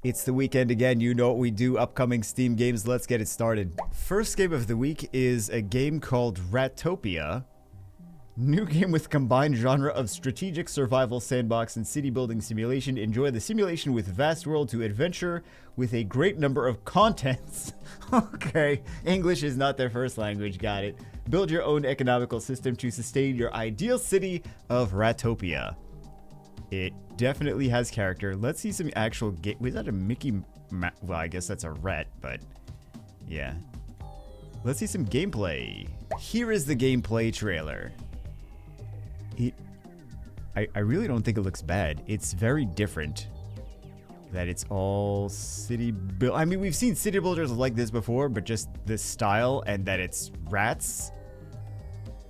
It's the weekend again, you know what we do, upcoming Steam games, let's get it started. First game of the week is a game called Ratopia. New game with combined genre of strategic survival sandbox and city building simulation. Enjoy the simulation with vast world to adventure with a great number of contents. Okay, English is not their first language, got it. Build your own economical system to sustain your ideal city of Ratopia. It definitely has character. Let's see some actual game. Was that a well, I guess that's a rat, but yeah. Let's see some gameplay. Here is the gameplay trailer. I really don't think it looks bad. It's very different. That it's all city build. I mean, we've seen city builders like this before, but just this style and that it's rats.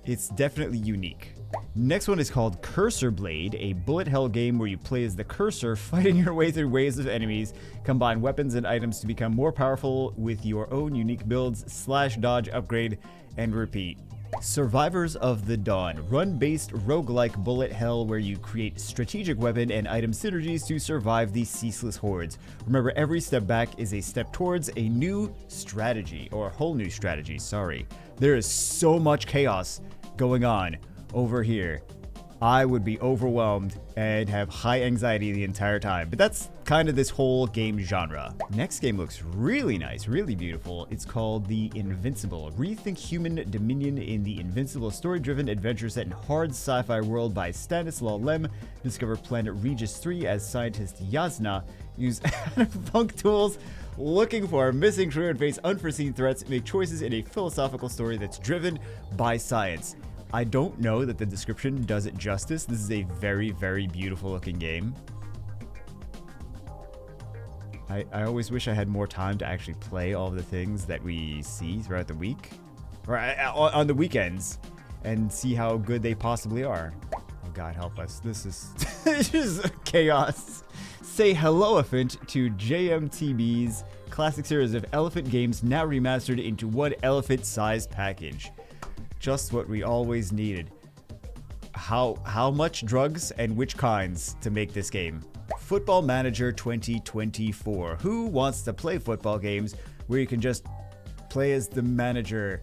It's definitely unique. Next one is called Cursor Blade, a bullet hell game where you play as the cursor, fighting your way through waves of enemies, combine weapons and items to become more powerful with your own unique builds, slash dodge, upgrade, and repeat. Survivors of the Dawn, run-based roguelike bullet hell where you create strategic weapon and item synergies to survive these ceaseless hordes. Remember, every step back is a step towards a new strategy, or a whole new strategy, sorry. There is so much chaos going on over here. I would be overwhelmed and have high anxiety the entire time, but that's kind of this whole game genre. Next game looks really nice, really beautiful. It's called The Invincible. Rethink human dominion in the Invincible story-driven adventure set in hard sci-fi world by Stanislaw Lem. Discover planet Regis 3 as scientist Yasna. Use funk tools looking for a missing crew and face unforeseen threats. Make choices in a philosophical story that's driven by science. I don't know that the description does it justice. This is a very, very beautiful looking game. I always wish I had more time to actually play all the things that we see throughout the week. Or on the weekends. And see how good they possibly are. Oh God, help us. This is just chaos. Say hello-elephant to JMTB's classic series of elephant games now remastered into one elephant-sized package. Just what we always needed. How much drugs and which kinds to make this game? Football Manager 2024. Who wants to play football games where you can just play as the manager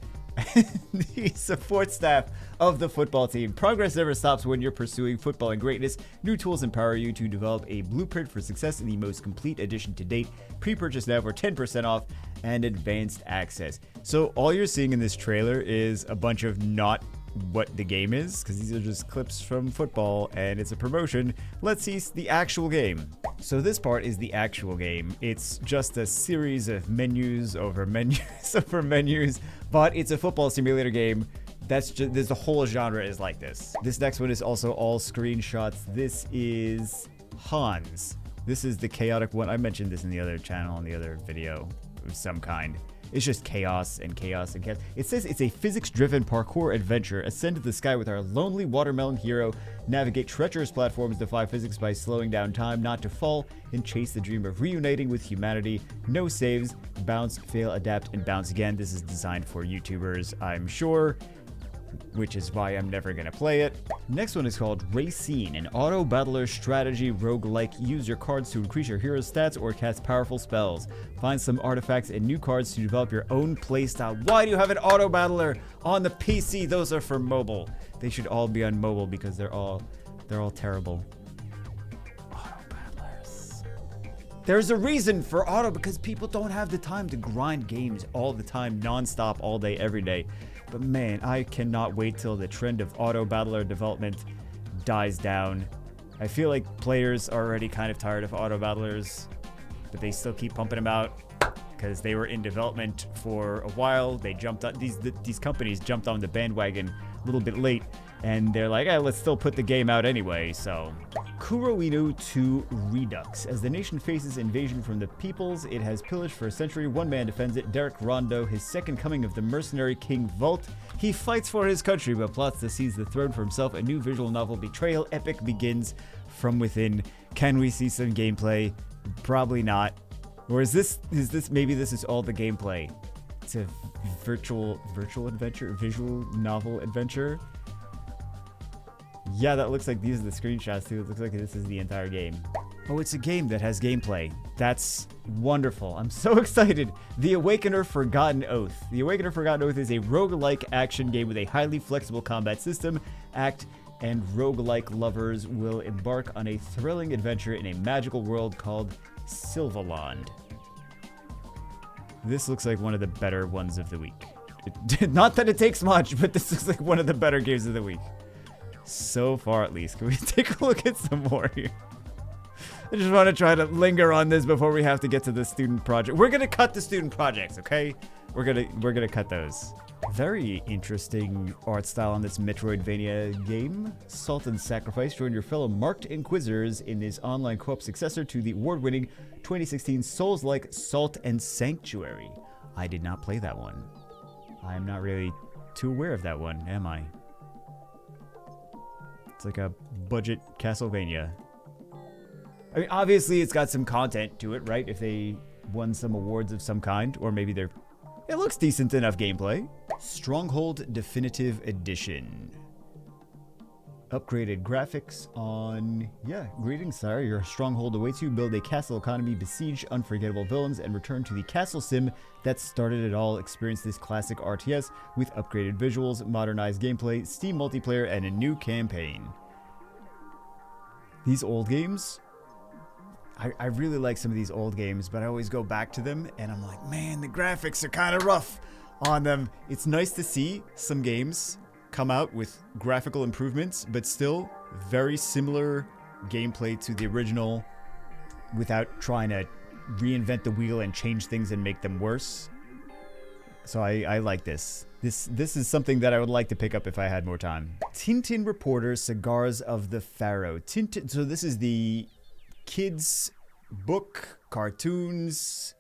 and the support staff of the football team? Progress never stops when you're pursuing football and greatness. New tools empower you to develop a blueprint for success in the most complete edition to date. Pre-purchase now for 10% off and advanced access. So all you're seeing in this trailer is a bunch of not what the game is, because these are just clips from football and it's a promotion. Let's see the actual game. So this part is the actual game. It's just a series of menus over menus over menus, but it's a football simulator game. That's just, the whole genre is like this. This next one is also all screenshots. This is Hans. This is the chaotic one. I mentioned this in the other channel, in the other video of some kind. It's just chaos and chaos and chaos. It says it's a physics-driven parkour adventure. Ascend to the sky with our lonely watermelon hero. Navigate treacherous platforms, defy physics by slowing down time, not to fall, and chase the dream of reuniting with humanity. No saves. Bounce, fail, adapt, and bounce again. This is designed for YouTubers, I'm sure, which is why I'm never gonna play it. Next one is called Racine, an auto-battler strategy roguelike. Use your cards to increase your hero's stats or cast powerful spells. Find some artifacts and new cards to develop your own playstyle. Why do you have an auto-battler on the PC? Those are for mobile. They should all be on mobile because they're all terrible. Auto-battlers. There's a reason for auto, because people don't have the time to grind games all the time, non-stop, all day, every day. But man, I cannot wait till the trend of auto-battler development dies down. I feel like players are already kind of tired of auto-battlers, but they still keep pumping them out because they were in development for a while. They jumped on, these companies jumped on the bandwagon a little bit late, and they're like, let's still put the game out anyway, so. Kuroinu Redux. As the nation faces invasion from the peoples it has pillaged for a century, one man defends it, Derek Rondo, his second coming of the mercenary King Volt. He fights for his country, but plots to seize the throne for himself. A new visual novel, Betrayal Epic, begins from within. Can we see some gameplay? Probably not. Or is this, maybe this is all the gameplay? It's a virtual adventure, visual novel adventure. Yeah, that looks like these are the screenshots too. It looks like this is the entire game. Oh, it's a game that has gameplay. That's wonderful. I'm so excited. The Awakener Forgotten Oath. The Awakener Forgotten Oath is a roguelike action game with a highly flexible combat system. Act and roguelike lovers will embark on a thrilling adventure in a magical world called Sylvaland. This looks like one of the better ones of the week. Not that it takes much, but this looks like one of the better games of the week. So far, at least. Can we take a look at some more here? I just want to try to linger on this before we have to get to the student project. We're gonna cut the student projects, okay? We're gonna cut those. Very interesting art style on this Metroidvania game. Salt and Sacrifice. Join your fellow marked Inquisitors in this online co-op successor to the award-winning 2016 Souls-like Salt and Sanctuary. I did not play that one. I'm not really too aware of that one, am I? It's like a budget Castlevania. I mean, obviously it's got some content to it, right? If they won some awards of some kind, or maybe they're... It looks decent enough gameplay. Stronghold Definitive Edition. Upgraded graphics on... Yeah, greetings, sire. Your stronghold awaits you. Build a castle economy, besiege unforgettable villains, and return to the castle sim that started it all. Experience this classic RTS with upgraded visuals, modernized gameplay, Steam multiplayer, and a new campaign. These old games... I really like some of these old games, but I always go back to them, and I'm like, man, the graphics are kind of rough on them. It's nice to see some games come out with graphical improvements, but still very similar gameplay to the original without trying to reinvent the wheel and change things and make them worse. So I like this. This is something that I would like to pick up if I had more time. Tintin Reporter, Cigars of the Pharaoh. Tintin, so this is the... kids book, cartoons,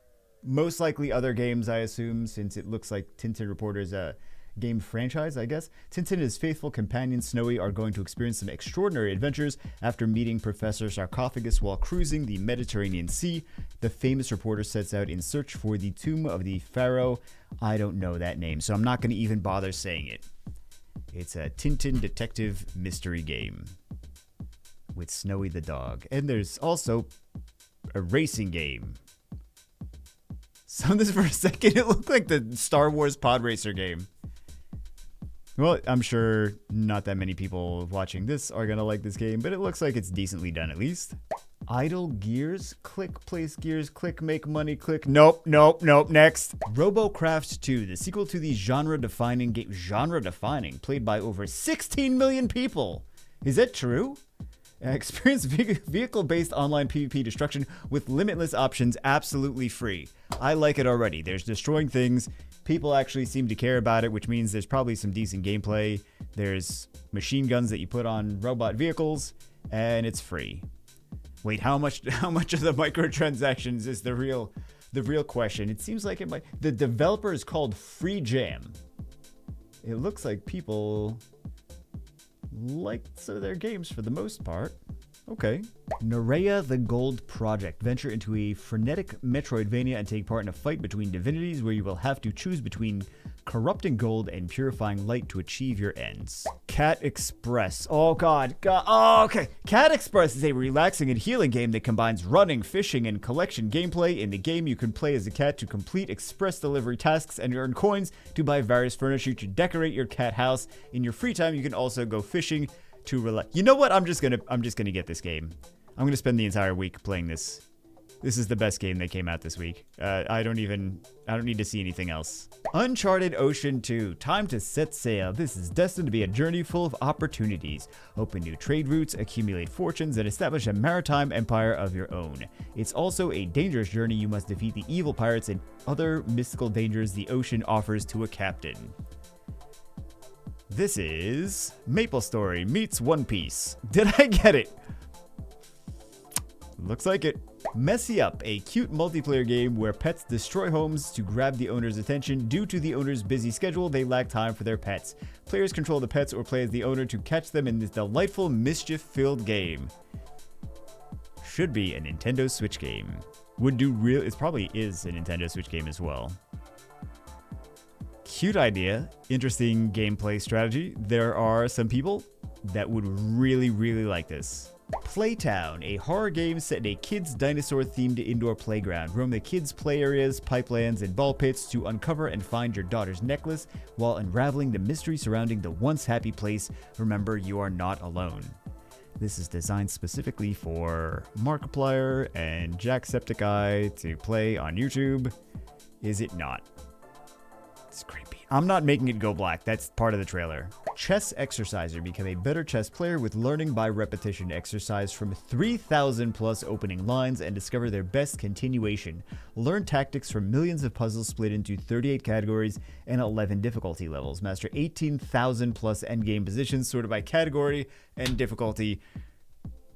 most likely other games, I assume, since it looks like Tintin Reporter is a game franchise, I guess. Tintin and his faithful companion Snowy are going to experience some extraordinary adventures after meeting Professor Sarcophagus while cruising the Mediterranean Sea. The famous reporter sets out in search for the tomb of the Pharaoh. I don't know that name, so I'm not going to even bother saying it. It's a Tintin detective mystery game with Snowy the dog. And there's also a racing game. So this for a second, it looked like the Star Wars Pod Racer game. Well, I'm sure not that many people watching this are gonna like this game, but it looks like it's decently done at least. Idle Gears, click, place gears, click, make money, click. Nope, next. Robocraft II, the sequel to the genre-defining game. Genre-defining, played by over 16 million people. Is that true? Experience vehicle-based online PvP destruction with limitless options absolutely free. I like it already. There's destroying things. People actually seem to care about it, which means there's probably some decent gameplay. There's machine guns that you put on robot vehicles, and it's free. Wait, how much of the microtransactions is the real question? It seems like it might. The developer is called Free Jam. It looks like people like their games for the most part. Okay. Nerea the Gold Project. Venture into a frenetic Metroidvania and take part in a fight between divinities where you will have to choose between corrupting gold and purifying light to achieve your ends. Cat Express. Oh god. Oh, okay. Cat Express is a relaxing and healing game that combines running, fishing, and collection gameplay. In the game, you can play as a cat to complete express delivery tasks and earn coins to buy various furniture to decorate your cat house. In your free time, you can also go fishing to relax. You know what? I'm just gonna get this game. I'm gonna spend the entire week playing this. This is the best game that came out this week. I don't need to see anything else. Uncharted Ocean 2. Time to set sail. This is destined to be a journey full of opportunities. Open new trade routes, accumulate fortunes, and establish a maritime empire of your own. It's also a dangerous journey. You must defeat the evil pirates and other mystical dangers the ocean offers to a captain. This is MapleStory meets One Piece. Did I get it? Looks like it. Messy Up, a cute multiplayer game where pets destroy homes to grab the owner's attention. Due to the owner's busy schedule, they lack time for their pets. Players control the pets or play as the owner to catch them in this delightful, mischief-filled game. Should be a Nintendo Switch game. It probably is a Nintendo Switch game as well. Cute idea, interesting gameplay strategy. There are some people that would really, really like this. Playtown, a horror game set in a kids' dinosaur-themed indoor playground. Roam the kids' play areas, pipelands, and ball pits to uncover and find your daughter's necklace while unraveling the mystery surrounding the once happy place. Remember, you are not alone. This is designed specifically for Markiplier and Jacksepticeye to play on YouTube. Is it not? It's creepy. I'm not making it go black. That's part of the trailer. Chess Exerciser. Become a better chess player with learning by repetition. Exercise from 3,000 plus opening lines and discover their best continuation. Learn tactics from millions of puzzles split into 38 categories and 11 difficulty levels. Master 18,000 plus endgame positions sorted by category and difficulty.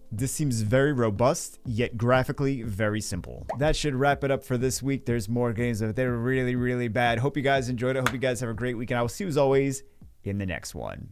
This seems very robust, yet graphically very simple. That should wrap it up for this week. There's more games, but they're really, really bad. Hope you guys enjoyed it. Hope you guys have a great weekend. I will see you as always in the next one.